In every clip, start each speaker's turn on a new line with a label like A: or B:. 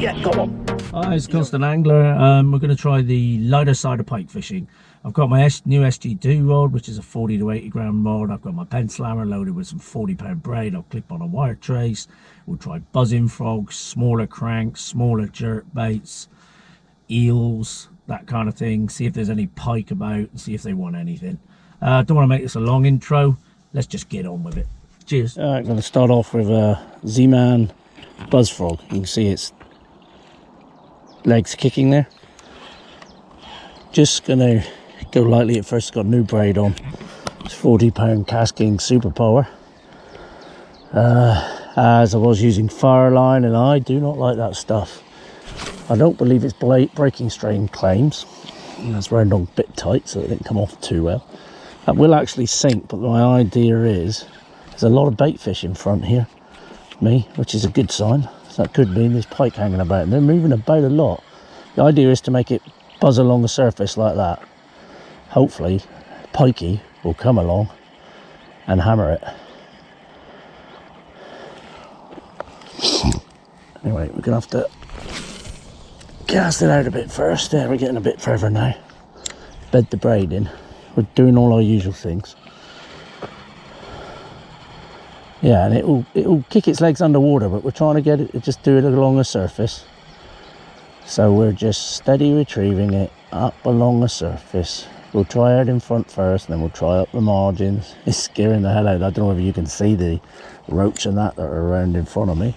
A: yeah, go on.
B: Hi, it's Constant Angler. We're going to try the lighter side of pike fishing. I've got my new SG2 rod, which is a 40 to 80 gram rod. I've got my pen slammer loaded with some 40-pound braid. I'll clip on a wire trace. We'll try buzzing frogs, smaller cranks, smaller jerk baits, eels, that kind of thing. See if there's any pike about and see if they want anything. I don't want to make this a long intro. Let's just get on with it. Cheers. All right, I'm going to start off with a Zman buzz frog. You can see its legs kicking there. Just going to go lightly at first. It's got new braid on. It's 40-pound casking super power. As I was using Fireline, and I do not like that stuff. I don't believe it's breaking strain claims. That's round on a bit tight, so it didn't come off too well. That will actually sink, but my idea is there's a lot of bait fish in front here, which is a good sign. So that could mean there's pike hanging about, and they're moving about a lot. The idea is to make it buzz along the surface like that. Hopefully, pikey will come along and hammer it. Anyway, we're gonna have to cast it out a bit first. There, we're getting a bit further now. Bed the braid in. We're doing all our usual things. Yeah, and it'll kick its legs underwater, but we're trying to get it to just do it along the surface. So we're just steady retrieving it up along the surface. We'll try out in front first, and then we'll try up the margins. It's scaring the hell out. I don't know whether you can see the roach and that are around in front of me.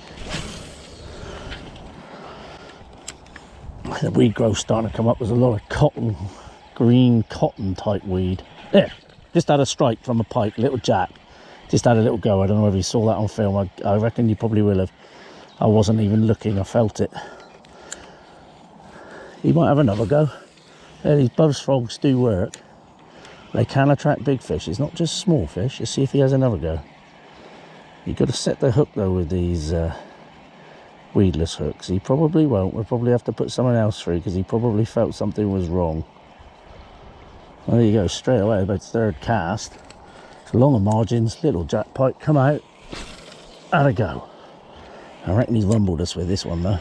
B: The weed growth starting to come up. There's a lot of cotton, green cotton type weed. There, just had a strike from a pike, little jack. Just had a little go. I don't know whether you saw that on film. I reckon you probably will have. I wasn't even looking, I felt it. He might have another go. Yeah, these buzz frogs do work. They can attract big fish. It's not just small fish. Let's see if he has another go. You've got to set the hook though with these weedless hooks. He probably won't. We'll probably have to put someone else through because he probably felt something was wrong. Well, there you go, straight away, about third cast. It's along the margins, little jack pike, come out, and a go. I reckon he's rumbled us with this one though.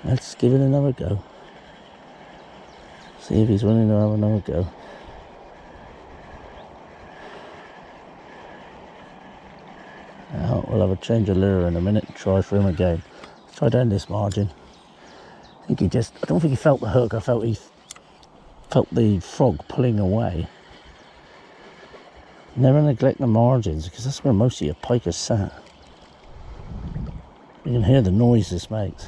B: Let's give it another go. See if he's willing to have another go. Now, we'll have a change of lure in a minute and try for him again. Let's try down this margin. I think I don't think he felt the hook. I felt he felt the frog pulling away. Never neglect the margins because that's where most of your pike are sat. You can hear the noise this makes.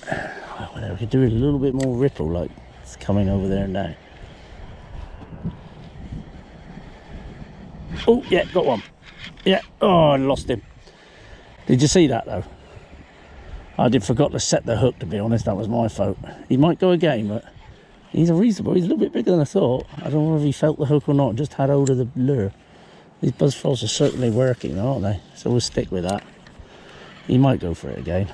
B: Well, we could do it a little bit more ripple like it's coming over there now. Oh, yeah, got one. Yeah, oh, I lost him. Did you see that though? I forgot to set the hook, to be honest. That was my fault. He might go again, but he's a reasonable. He's a little bit bigger than I thought. I don't know if he felt the hook or not. Just had hold of the lure. These buzz frogs are certainly working, aren't they? So we'll stick with that. He might go for it again.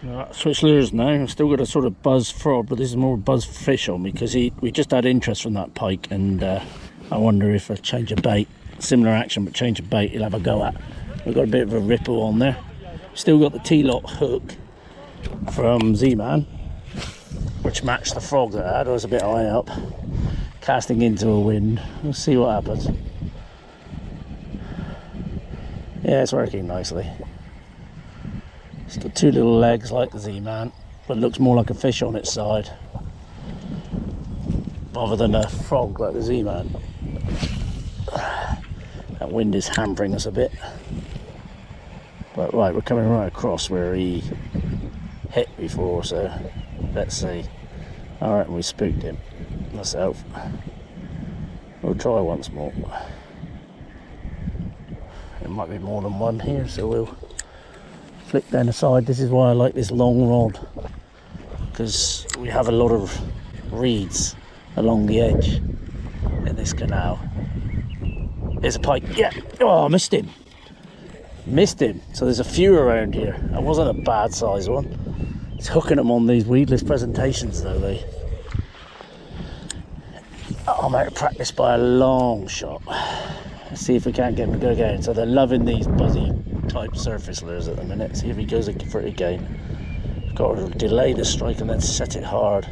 B: Right, switch lures now. I've still got a sort of buzz frog, but this is more buzz fish on me because we just had interest from that pike, and I wonder if a change of bait, similar action but change of bait, he'll have a go at. We've got a bit of a ripple on there. Still got the T-lock hook from Zman, which matched the frog that I had. It was a bit high up, casting into a wind. We'll see what happens. Yeah, it's working nicely. It's got two little legs like the Z-Man, but looks more like a fish on its side rather than a frog like the Z-Man. That wind is hampering us a bit. But right, we're coming right across where he hit before, so let's see. Alright, we spooked him. Myself. We'll try once more. There might be more than one here, so we'll flick down the side. This is why I like this long rod, because we have a lot of reeds along the edge in this canal. There's a pike. Yeah. Oh, I missed him. Missed him. So there's a few around here. That wasn't a bad size one. It's hooking them on these weedless presentations though. I'm out of practice by a long shot. Let's see if we can't get them to go again. So they're loving these buzzy type surface lures at the minute. See if he goes for it again. I've got to delay the strike and then set it hard.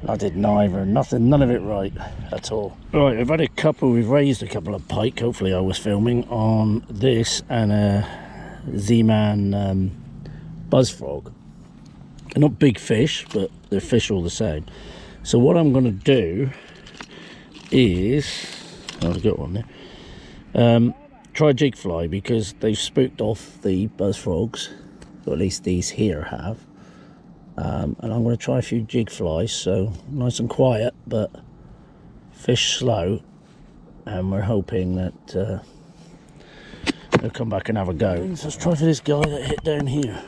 B: And I did neither, none of it right at all. Right, we've raised a couple of pike. Hopefully I was filming on this and a Zman buzz frog. They're not big fish, but they're fish all the same. So what I'm going to do is, I've got one there. Try Jigfly, because they've spooked off the buzz frogs, or at least these here have. And I'm going to try a few Jigflies, so nice and quiet, but fish slow. And we're hoping that they'll come back and have a go. So let's try for this guy that hit down here.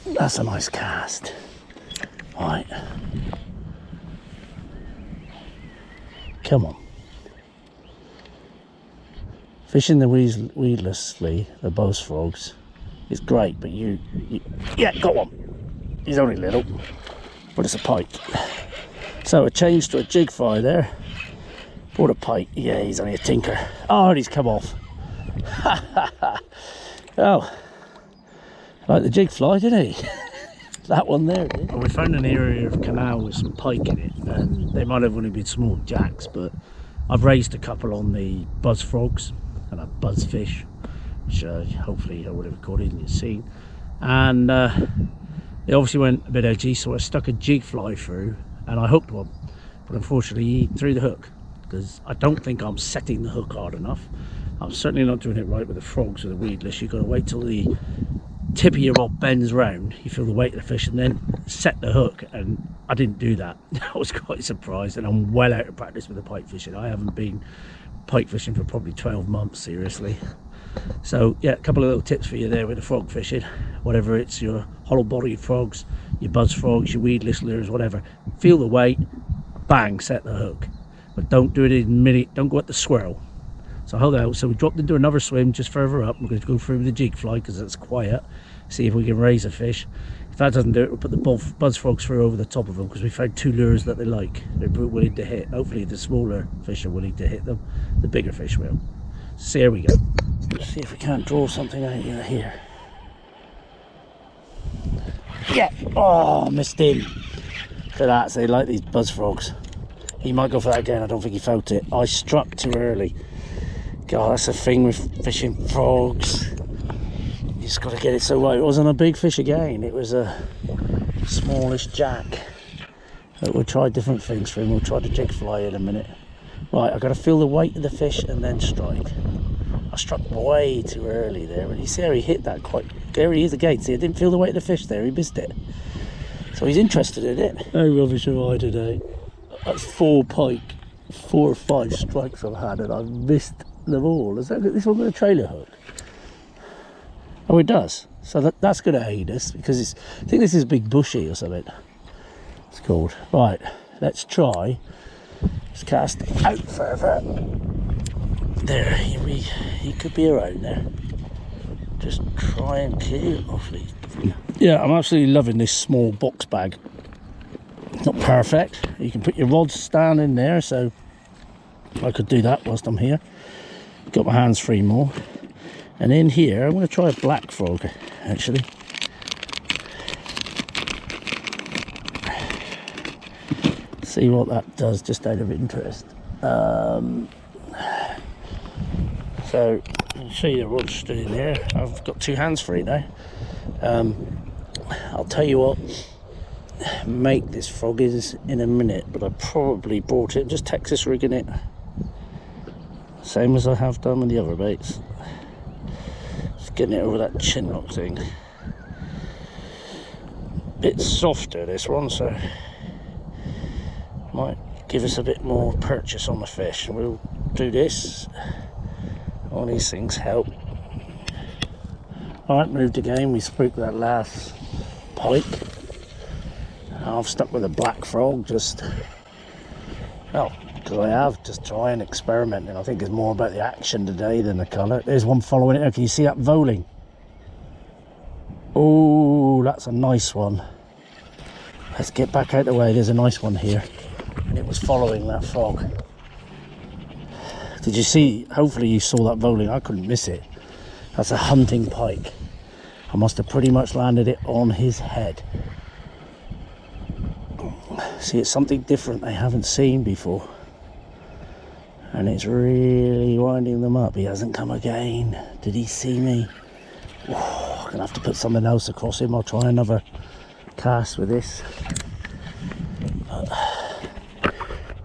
B: That's a nice cast. Right. Come on. Fishing the weedlessly, the buzz frogs, is great, but yeah, got one. He's only little, but it's a pike. So I changed to a Jigfly there. Bought a pike. Yeah, he's only a tinker. Oh, and he's come off. Oh, like the Jigfly, didn't he? That one there did. Well, we found an area of canal with some pike in it, and they might have only been small jacks, but I've raised a couple on the buzz frogs and a buzz fish, which hopefully I would have recorded and you've seen. And they obviously went a bit edgy, so I stuck a Jigfly through and I hooked one, but unfortunately he threw the hook, because I don't think I'm setting the hook hard enough. I'm certainly not doing it right with the frogs or the weedless. You've got to wait till the tip of your rod bends round, you feel the weight of the fish, and then set the hook, and I didn't do that. I was quite surprised, and I'm well out of practice with the pike fishing. I haven't been pike fishing for probably 12 months, seriously. So yeah, a couple of little tips for you there with the frog fishing. Whatever it's your hollow bodied frogs, your buzz frogs, your weedless lures, whatever, feel the weight, bang, set the hook. But don't do it in a minute, don't go at the swirl. So hold out. So we dropped into another swim just further up. We're going to go through with the Jigfly because it's quiet. See if we can raise a fish. If that doesn't do it, we'll put the buzz frogs through over the top of them, because we found two lures that they like. They're willing to hit. Hopefully the smaller fish are willing to hit them. The bigger fish will. So here we go. Let's see if we can't draw something out of here. Yeah. Oh, missed him. Look at that. So they like these buzz frogs. He might go for that again. I don't think he felt it. I struck too early. God, that's the thing with fishing frogs. You just got to get it so right. It wasn't a big fish again. It was a smallish jack. But we'll try different things for him. We'll try the Jigfly in a minute. Right, I've got to feel the weight of the fish and then strike. I struck way too early there, but you see how he hit that quite. There he is again. See, I didn't feel the weight of the fish there. He missed it. So he's interested in it. How rubbish am I today? That's 4 pike, 4 or 5 strikes I've had, and I've missed them all. Is this one got a trailer hook? Oh, it does. So that's going to aid us, because I think this is big bushy or something. It's called. Right, let's try. Let's cast out further. There, he could be around there. Just try and kill it, hopefully. Yeah, I'm absolutely loving this small box bag. It's not perfect. You can put your rods stand in there, so I could do that whilst I'm here. Got my hands free more. And in here, I'm going to try a black frog, actually. See what that does, just out of interest. So, I'll show you the rod stood in there. I've got 2 hands free now. I'll tell you what make this frog is in a minute, but I probably brought it, just Texas rigging it. Same as I have done with the other baits. Just getting it over that chin lock thing. Bit softer this one, so might give us a bit more purchase on the fish. We'll do this. All these things help. Alright, moved again. We spooked that last pike. I've stuck with a black frog, just, well, because I have, just try and experiment, and I think it's more about the action today than the colour. There's one following it now. Can you see that voling? Oh, that's a nice one. Let's get back out of the way. There's a nice one here, and it was following that frog. Did you see? Hopefully you saw that voling. I couldn't miss it. That's a hunting pike. I must have pretty much landed it on his head. See, it's something different they haven't seen before. And it's really winding them up. He hasn't come again. Did he see me? Oh, I'm gonna have to put something else across him. I'll try another cast with this.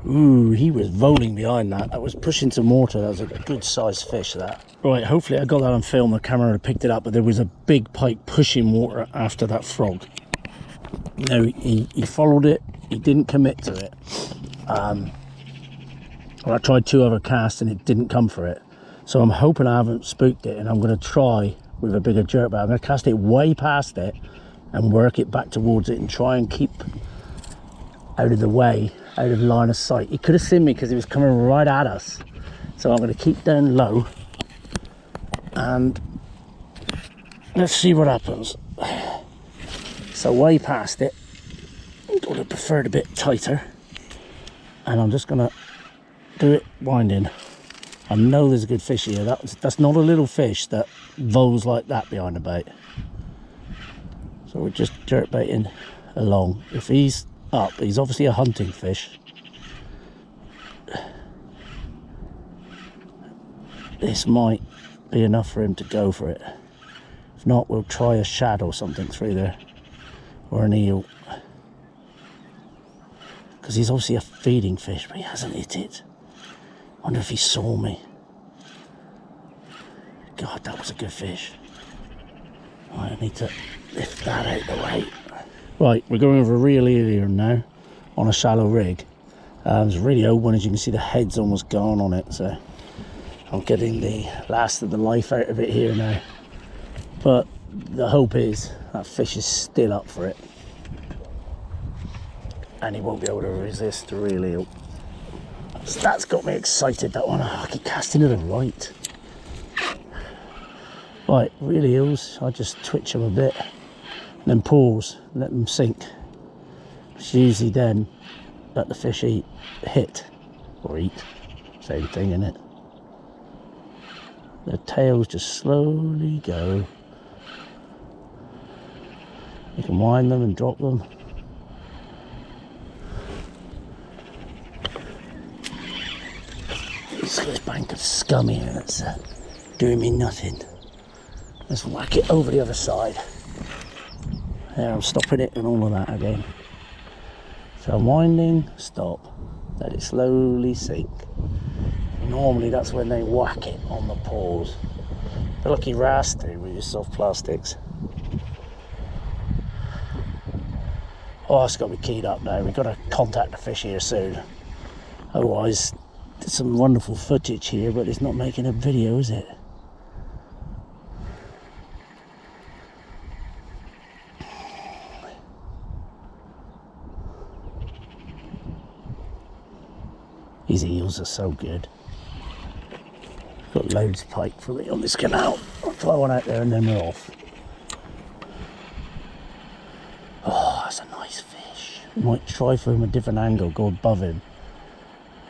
B: Ooh, he was voling behind that. That was pushing some water. That was a good sized fish, that. Right, hopefully I got that on film. The camera had picked it up, but there was a big pike pushing water after that frog. No, he followed it. He didn't commit to it. Well, I tried 2 other casts and it didn't come for it. So I'm hoping I haven't spooked it, and I'm going to try with a bigger jerkbait. I'm going to cast it way past it and work it back towards it and try and keep out of the way, out of line of sight. He could have seen me because he was coming right at us. So I'm going to keep down low and let's see what happens. So way past it. I would have preferred a bit tighter. And I'm just going to do it winding. I know there's a good fish here. That's not a little fish that voles like that behind the bait. So we're just jerkbaiting along. If he's up, he's obviously a hunting fish. This might be enough for him to go for it. If not, we'll try a shad or something through there, or an eel, because he's obviously a feeding fish, but he hasn't hit it. Wonder if he saw me. God, that was a good fish. Right, I need to lift that out the way. Right, we're going over a real eel here now on a shallow rig. It's a really old one, as you can see the head's almost gone on it, so I'm getting the last of the life out of it here now. But the hope is that fish is still up for it, and he won't be able to resist the real eel. So that's got me excited, that one. I keep casting to the right. Right, real eels, I just twitch them a bit, and then pause, let them sink. It's usually then let the fish hit, or eat, same thing, innit? The tails just slowly go. You can wind them and drop them. This bank of scum here that's doing me nothing. Let's whack it over the other side. There, I'm stopping it and all of that again. So I'm winding, stop, let it slowly sink. Normally that's when they whack it on the paws. The lucky ras do with your soft plastics. Oh, it's got to be keyed up now. We've got to contact the fish here soon. Otherwise, there's some wonderful footage here, but it's not making a video, is it? These eels are so good. Got loads of pike for me on this canal. I'll try one out there and then we're off. Oh, that's a nice fish. Might try from a different angle, go above him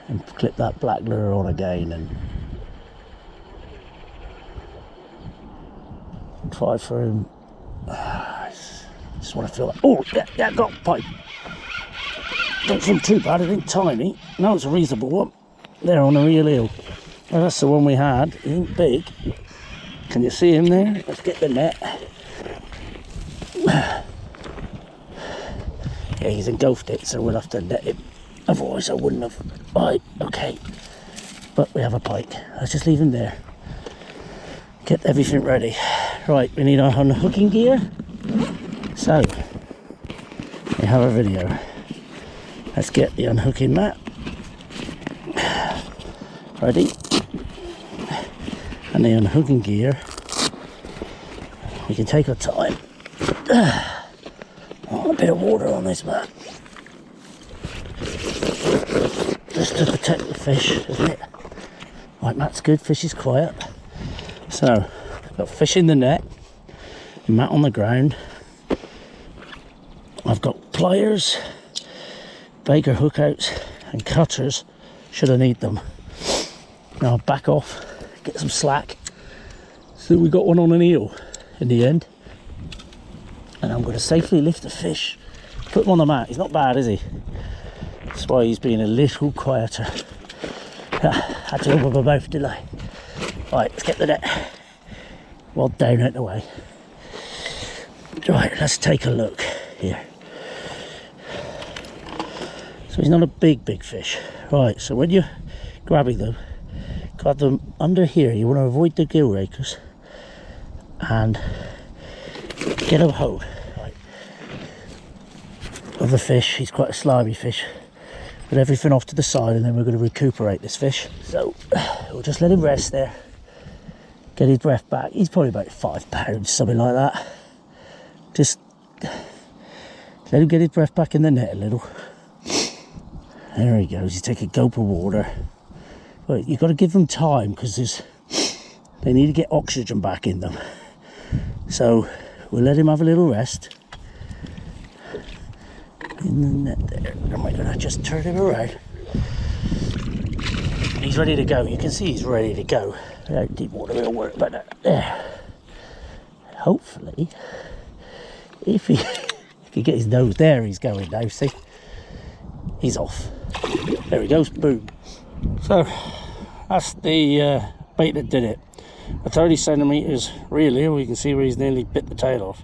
B: and clip that black lure on again and try for him. Just want to feel like, oh yeah, got pike. Don't feel too bad, it ain't tiny. No, it's a reasonable one. There on a real eel. Well, that's the one we had. He ain't big. Can you see him there? Let's get the net. Yeah, he's engulfed it, so we'll have to net him. Otherwise I wouldn't have. Right, okay. But we have a pike. Let's just leave him there. Get everything ready. Right, we need our unhooking gear. So, we have a video. Let's get the unhooking mat. Ready? And the unhooking gear. We can take our time. Oh, a bit of water on this mat. Just to protect the fish, isn't it? Right, mat's good, fish is quiet. So, got fish in the net, mat on the ground. I've got pliers, Baker hookouts and cutters should I need them. Now I'll back off, get some slack. So we got one on an eel in the end. And I'm going to safely lift the fish, put him on the mat. He's not bad, is he? That's why he's being a little quieter. Had to open my mouth, didn't I? Right, let's get the net. Well down out the way. Right, let's take a look here. So he's not a big fish. Right, so when you're grabbing them, grab them under here. You want to avoid the gill rakers and get a hold of the fish. He's quite a slimy fish. Put everything off to the side and then we're going to recuperate this fish. So we'll just let him rest there. Get his breath back. He's probably about 5 pounds, something like that. Just let him get his breath back in the net a little. There he goes. He's taking a gulp of water. But you've got to give them time because they need to get oxygen back in them. So we'll let him have a little rest in the net there. And we're going to just turn him around. He's ready to go. You can see he's ready to go. Without deep water, we'll worry about that. There. Hopefully, if he get his nose there, he's going now. See, he's off. There he goes. Boom. So that's the bait that did it. A 30 centimeters reel here. We can see where he's nearly bit the tail off.